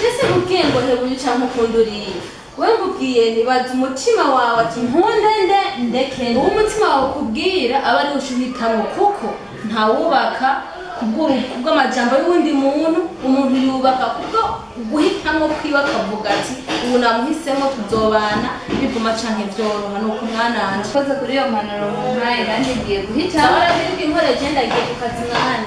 Ese ukengo hebuye cyangwa ukunduriye wewe ngubwiye nibaza umutima wawe ati nkundende ndeke uwo umutima wawe kubwira aba ari ushuhitamo kuko ntawubaka kubw'amajambo y'undi muntu umuntu yubaka kubwo guhitamo kwiba akavuga ati ubu namuhisemo tuzobana biguma canke byoroha nuko mwananje koze kuri iyo mpanuro muhaye kandi ngiye guhitamo abarabiruka inkore genda giye ku kazi mwana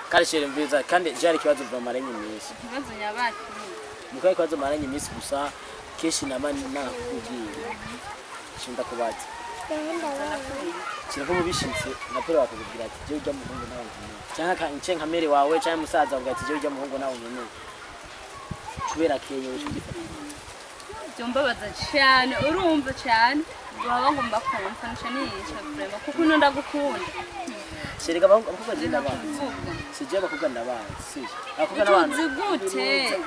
Karishire mbiza kandi jari kibazo va maranye imisi. Kibazo nyabaki. Mukaye kibazo maranye imisi gusa keshi namani nakubwira. Shinda kubati. Kirako mubishitse napero bakubwira ati je ujya muhungu nawe nyine. Cyangwa ince nkamere wawe cyangwa musaza uvuga ati je ujya muhungu nawe nyine. Kubera kenye ushigifata. Byombabaza cyane urumva cyane baba ngomba kumfanisha nisha vrema kuko nunda gukunda. Shirika bakubwa je nabantu. Sije bakubwa nabantu. Sije. Akubwa nabantu. Zigute.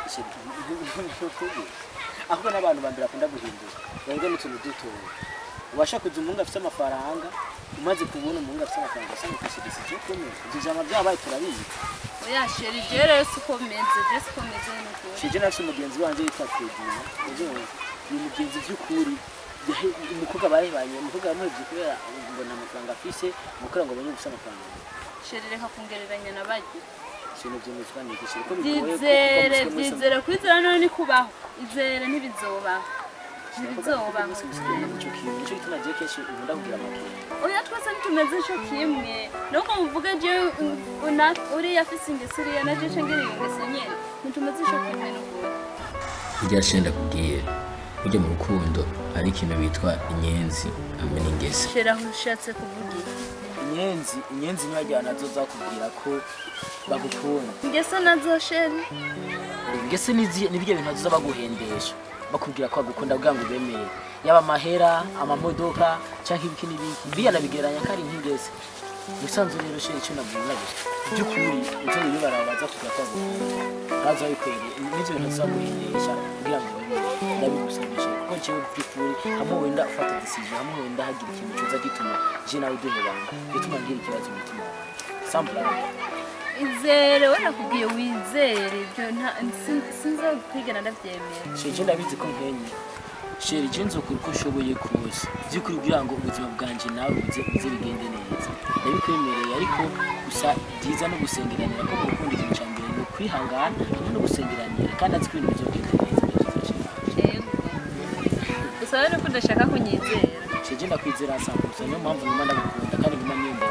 Akubwa nabantu bambira kunda guhindura. Yenge n'utuntu duto. Ubasha kuza umunga afite amafaranga, umaze kubona umunga afite amafaranga sanga kwishiriza cyo kumwe. Tujama byabaye turabizi. Oya sheri jere sukomeze, je sukomeze nuko. Shije nafite umugenzi wanje yitwa Fredina. Ejo ni umugenzi by'ukuri. Umukobwa barihanye, umukobwa yamuhebye kubera ngo nta mafaranga afise, umukora ngo banye gusa amafaranga. Sheri reka kungereranya nabajye. Shino byo mwitwa niki ko bigoye. Bizere kwizera none ni kubaho. Izere ntibizobaho. Ntibizobaho. Icyo gituma je kenshi nkunda kugira amakuru. Oya twese ntumeze cyo kimwe. Nuko muvuga je uri yafise ingesiriya na je cengere ingesenyene. Ntumeze cyo kimwe nuko. Ijya shenda kubwiye. Ujya mu rukundo ari ikintu bitwa inyenzi hamwe n'ingese. Shera ushatse kuvuga inyenzi niyo ajyana nazo zakubwira ko bagukunda. Ingese nazo sheri. Ingese nibyo bintu nazo baguhendesha. Bakubwira ko bagukunda bwa ngo bemeye. Yaba mahera, amamodoka cyangwa ibiki n'ibiki. Biyana bigeranya kari nk'ingese. Musanzwe rero sheri cyo nabwira gusa. Byukuri icyo bibarabaza kugira ko haza yikwere. N'ibyo bintu zaguhendesha kugira ngo ndabigusabisha kuko cyo byukuri hamwe wenda ufata decision hamwe wenda hagira ikintu cyoza gituma je nawe duhebanga gituma ngira ikibazo mutima sample izere wenda kubwiye wizere byo sinza kwigana ndavyemera je ndabizi ko nkenye sheri jinzo kuko shoboye kose byukuri kugira ngo ubuzima bwanje nawe buze bigende neza ndabikwemereye ariko gusa byiza no gusengeranira ko urukundo ikintu cyambere no kwihangana no gusengeranira kandi atsi kwintu bizogenda neza. Usabane ko ndashaka kunyizera. Shije ndakwizera asanga gusa niyo mpamvu nyuma ndagukunda kandi nyuma nyenda.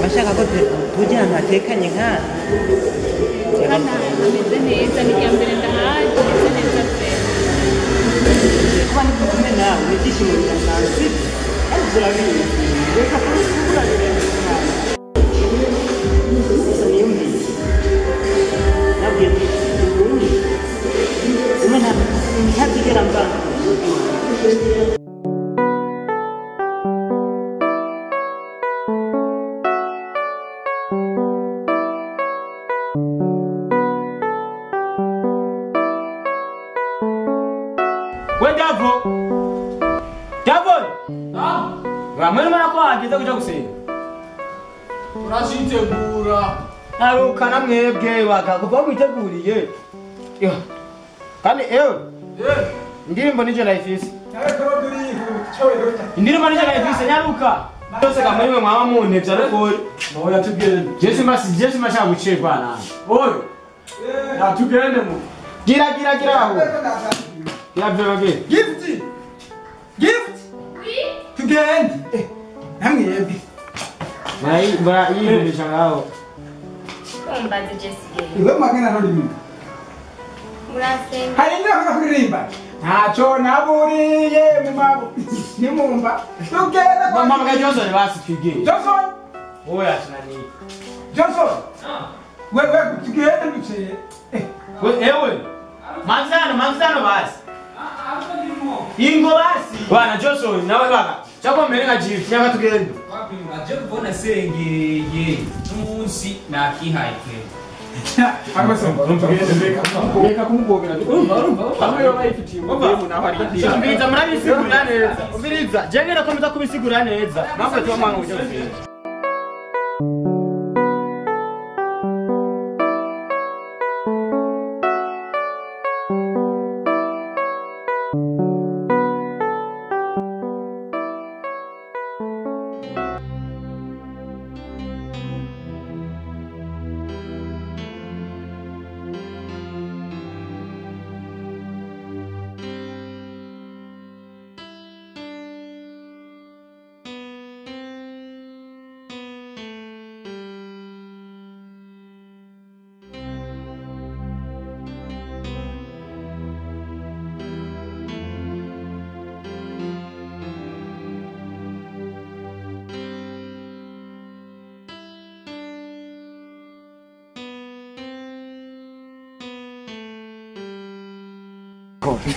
Bashaka ko tujya ntatekanye nka ameze neza ni mbere ndahaje neza pe. Ko kuba ndi kumwe nawe ibyishimo bidasanzwe kandi turabizi reka kubura rero gusa niyumvise nabwiye ubundi umwe ntabigera mbana Mwene mara ko ageze kuja gusenga. Urashitegura. Naruka namwebwe bakakuva kwiteguriye. Yo. Kandi indirimbo nije naifise. Indirimbo nije naifise nyaruka. Byose kamwe mwaba muntevye ariko Moya tugende. Jesi masha guciye bana. Oyo. Ya tugende mu. Gira aho. Ya bebe. Gift. Tugende. Namwebwe. Bara yiburisha ngaho. Kumbaza Jessica. Iwe magana no limwe. Murasenga. Hari ndio kuririmba. Ntacho naburiye mu mabu. Nimumba. Tugende kwa Mama ga Johnson basi twige. Johnson. Oya tunani. Johnson. Wewe tugende duce. Ewe. Manzano basi. Ingo basi. Bana Johnson nawe baka. Chako mbere nga gift nyaka tugende. Aje kubona sengeye n'umunsi nakihaye kwe. Amasomba reka kumugogera. Urumva. Amwe yo bayifitiye mu demo naho ari gihe. Umviriza murabisigurira neza. Umviriza jengera ko muza kubisigurira neza. Nafe tuwa mwana ujya kusenga.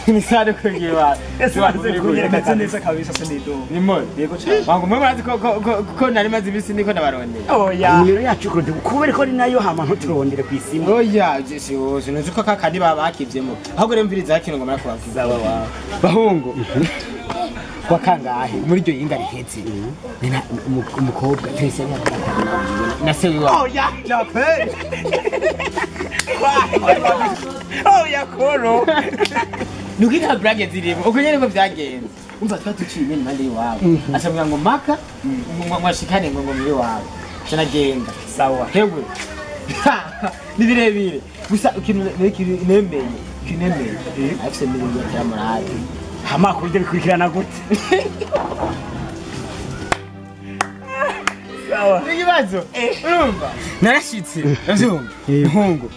Nisare kugira. Ndetse neza kabisa senido. Nimone. Yego cyane. Bango mwe murazi ko nari maze ibisi niko nabarondeye. oya nimero yacu ko kubera ko ari nayo hama ntuturondere ku isimu Oya jesi wose nuzi ko kakandi babakivyemo. Ahubwo rero mviriza yakino ngo marakubabwiza baba. Bahungu. kwa kangahe muri ryo yinga rihetse nina umukobwa twese Na se wiwa. oya nape oya koro Nugita brage zirimo. Uko nyene ko vyagenze. Umva twatuciye nyene mande iwawe. Ashabwira ngo maka mwashikane ngo muri wawe. Canagenda. sawa Hewe. Ni birebire. Gusa ikintu nemeye. Kinemeye. Afise miliyoni ya kiramurati. hama kurya bikurikirana gute sawa Nikibazo. Urumva? Narashitse. Uvyumva? Hungu.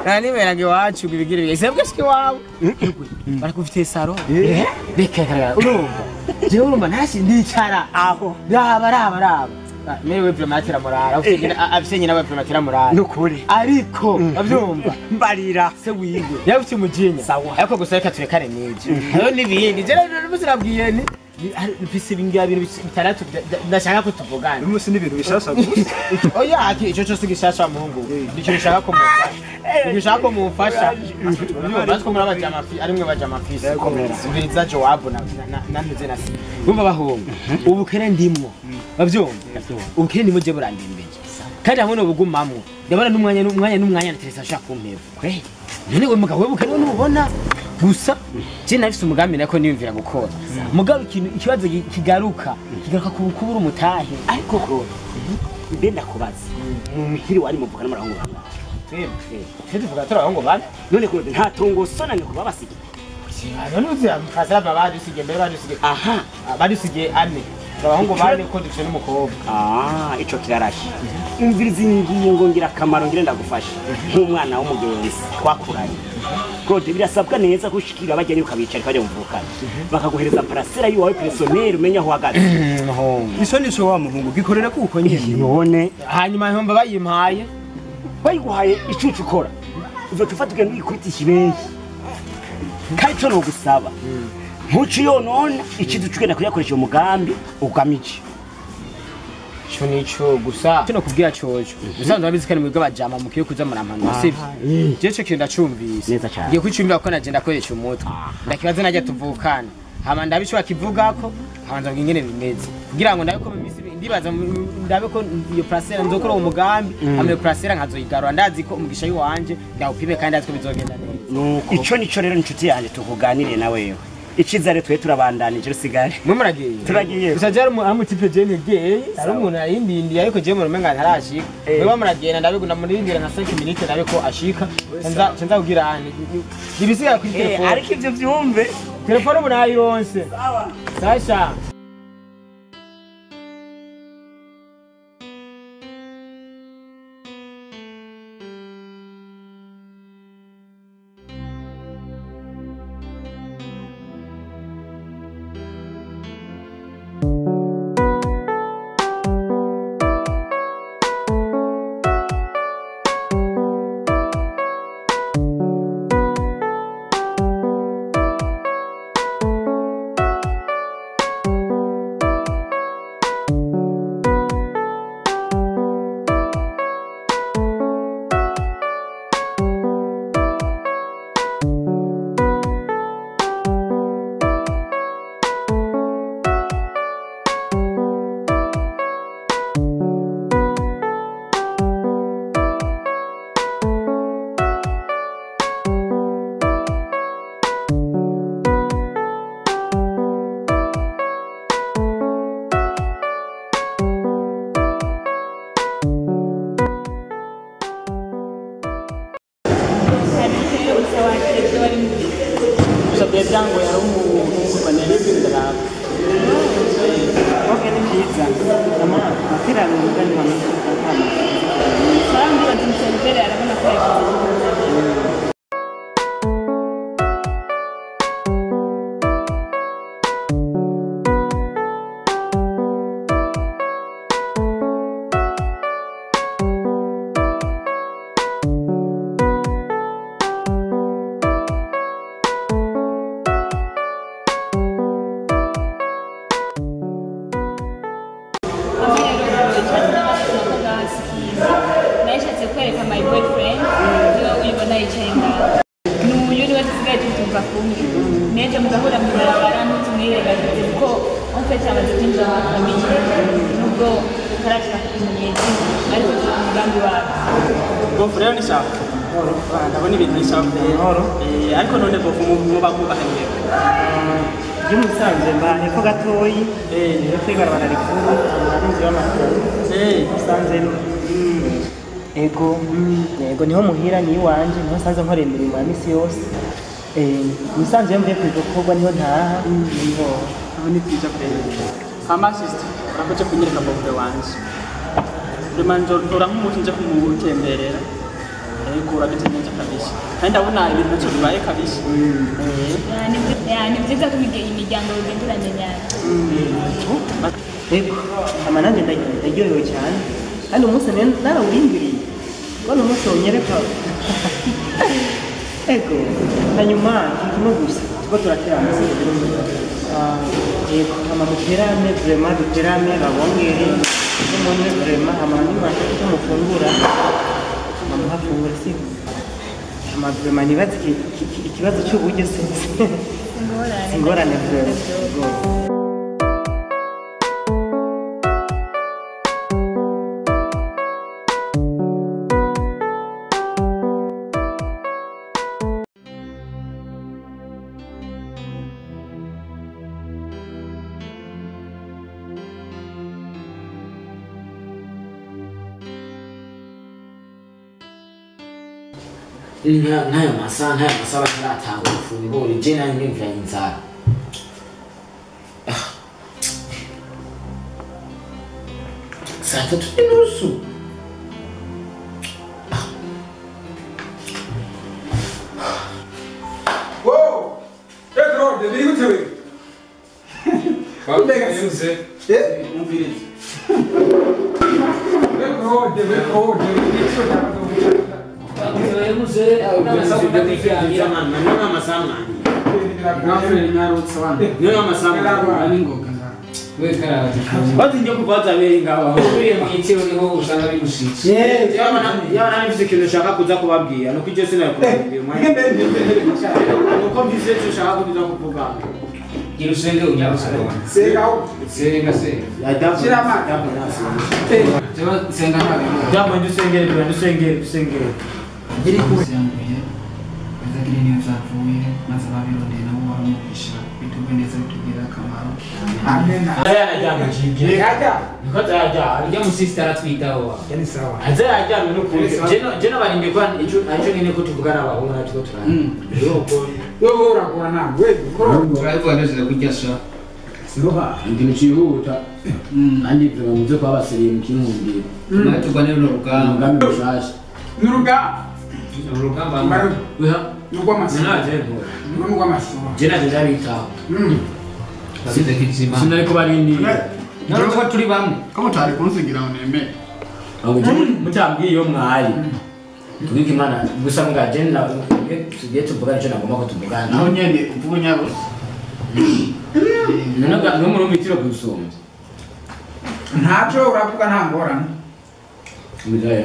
Nani merage wacu bibigire bige. Sebwe shiki wawe. Barakufite saro. Reka kara. Urumva? Je urumva nashi ndicara. aho Raba. Mewe diplomatira morara. Afise nyina diplomatira morara. nukuri Ariko avyumva. mbarira Se wigwe. Yabufite umujinya. Sawa. Ariko gusa reka turekane n'ibyo. Rero nibindi. Je rero musirabwiye ni bifise ibingira bintu bitandatu ndashaka ko tuvugana. Umunsi n'ibintu bishasha gusa. Oya icyo cyose gishasha muhungu. Nicyo nshaka ko mufasha. Nishaka ko mufasha. Bazi ko muri abaje amafi ari mwe baje amafisi. Ubiriza Joab na ntuze na si. Bumva bahungu. Ubukene ndimwo. Bavyumva. Ubukene ndimo je burandimbeje. Kandi hamwe no bugumamwo. Ndabona n'umwanya nateresa ashaka kumpeva. Kwe. None we mugabo webukene n'ubona gusa je nafise umugambi nako niyumvira gukora. Mugabo ikibazo kigaruka kubura umutahe. ariko ko mbe ndakubaza mu mikiri wari muvugana n'abarongo Tuvuga turabongo bana. none ko nta tongo sona ngo babasige None uzi amfasa babadusige mbere badusige. aha Badusige ane. Abahungu bane ko dufite n'umukobwa. ico kirarashye umviriza ingingo ngira akamaro ngire ndagufasha nk'umwana w'umugenzi twakuranye Claude birasabwa neza gushikira bajya niyo kabicara bajya muvukana bakaguhereza parasera yiwawe personnel umenya aho hagaze iso nico wa muhungu gikorera kuko nyene none hanyuma nhomba bayimpaye bayiguhaye icucu ukora uzotufata ugenda uyikwitisha ibenshi kandi cyo no gusaba ntuci yonona ikizu cugenda kuyakoresha umugambi ugamije cyo nico gusa cyo kubwira cojo usanzwe babizi kandi mwebwe bajama mukiye kuza murampano sivyo je cyo kinda cumvise neza cyane ngiye kwicumira ko nagenda koresha umutwe ndakibaza najya tuvukana hama ndabishwa kivugako habanza ngingene bimeze kugira ngo ndabe ko mimisi ndibaza ndabe ko iyo placera nzokora uwo mugambi hama iyo placera nkazoyigarura ndazi ko umugisha yiwanje ndawupibe kandi aziko bizogenda neza ico nico rero inshuti yanjye tukuganiriye na wewe Iciza rero twe turabandanije rusigare mwe muragiye turagiye gusa jari amutipe jene gay ari umuntu arindindi ariko je mu rumenga ntarashika mwe muragenda ndabigunda murindira nka 5 minutes ndabe ko ashika cenza kugira ani ibisiga kuri telefone ariko ivyo vyumve telefone munayironse sawa sasha yangu ya umu panelezi ndaraba okay ni byiza kama akira n'umugani wa mama kandi batumsembere arabona ko my boyfriend yo uyibona yicenga n'uyu ni wasigaye tutumva kumwe neje mugahura mu barabara ntumwirega ko umfete amaze kwinjira mu famille nubwo ukarashaka kumenyesha ariko umugambi wawe bofu rero ni sawa ndabona ibintu ni sawa ariko none bofu muba kubahanye je musanze mbahe ko gatoyi rero kwibarabara rikuru abarinzi b'amakuru musanze ego niho muhira ni wanje niho sanze nkorera imirimo ya misi yose musanze yo mvuye kugikorwa niho ntaha niho aho ni byiza pe hama sister urakoze kunyereka bofu wanje Remanjo nk'umuntu nje kumutemberera urabize neza kabisa kandi ndabona ibintu byo bibaye kabisa ni byiza ko imiryango igenderanye cyane ego amanange ndaryohewe cyane kandi umunsi narawurindiriye ubona umunsi wonyereka ego hanyuma kimwe gusa tuko turatera amase ego ama muterane vraiment duterane babongere umuntu vraiment amani mwashaka ko mufungura amafungura si ama vraiment nibaze ikibazo cy'uburyo sinzi ingorane vraiment n'ayo masaha bataratanga ifunguro je nani nimvira inzara saa tatu n'inusu mbega sose umvirize rekode icyo bazi njye kubaza bere ngaho uriye mu gitero niho usanga bigushitse yaba nifite ikintu ushaka kuza kubabwira nuko icyo sinakubabwira nuko mbize icyo ushaka kuza kuvuga gira usenge unyarusana senga senga nabi jambo dusengere iri kuzenguye bazagire niyo zavuye maze babirondeye nabo baramugisha bituwe neza bitugirira akamaro amen ayajyana jibye niko ayajyana ujya mu sister atwitaho yani sawa azajyana no kuri jeno barinde kwa icyo nyine ko tuvugana abahungu natwo turane wewe urakora ntabwo wewe turavuga neza kujya sha siroha ikintu cyihuta kandi turamutse kwa basiriye mu kimumbira natugwanira n'urugamba umugambi mushasha urugamba n'urw'amasoro n'urw'amasoro jena ndabitaho bafite kizima sinari kubarindi ntabwo turi bamwe ko mutari kunsigira ngo nemere mutambwiye iyo mwari tubike imana gusa mbwa jena tugiye tuvugana icyo nagomba ko tuvugana naho nyene uvuga nyabo no muri mitiro gusumba ntacyo uravuga nta ngorane Musigere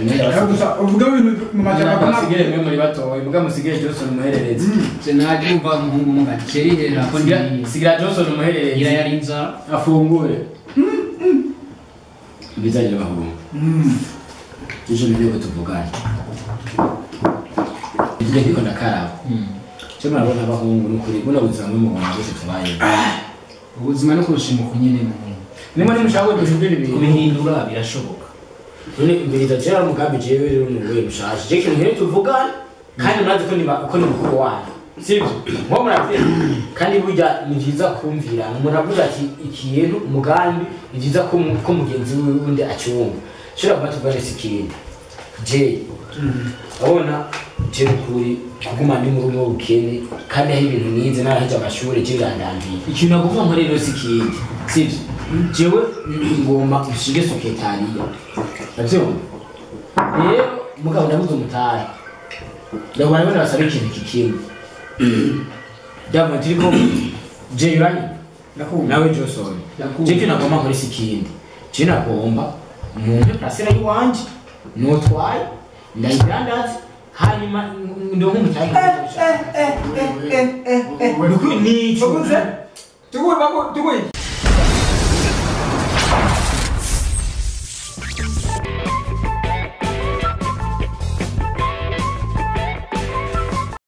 uvuga ibintu mu majambo mwe muri batowe muga musigere Johnson umuhererezi sinajumva umuhungu mu gaceri hera ko sigira Johnson umuhererezi ira yari inzara afungure bizajya bahungu ije mbere ko tuvugana ibyo ndiko ndakaraba cyo murabona abahungu n'ukuri buno buzima mu Rwanda bwose tubaye ubuzima no kurushimuka nyene nimwe nimushaka duhindura ibintu kubihindura birashoboka none mbere cyera mugambi jewe rero n'uwe mushaje je kintu nkene tuvugana kandi murazi ko ni mukuru wanyu sibyo nko murazi kandi burya ni byiza kumvira muravuga ati ikintu umugambi ni byiza ko mugenzi wundi acyumva shira kubatugana ikintu je abona je kuri kuguma ndi mu rugo ukene kandi aho ibintu nize naraheje amashuri je birandambiye ikintu nagomba nkore rero sikindi sibyo jewe ngomba ushinge sekretariya Ati rero mugabo ndabuze umutari ndabona bana basaba ikintu kikimwe ndabona tiriko je yurani nawe Johnson je kina ngomba nkore sikindi je nagomba umuntu pasira yiwanje notwaye ndayidandaza hanyuma ndo nk'umutari tuguze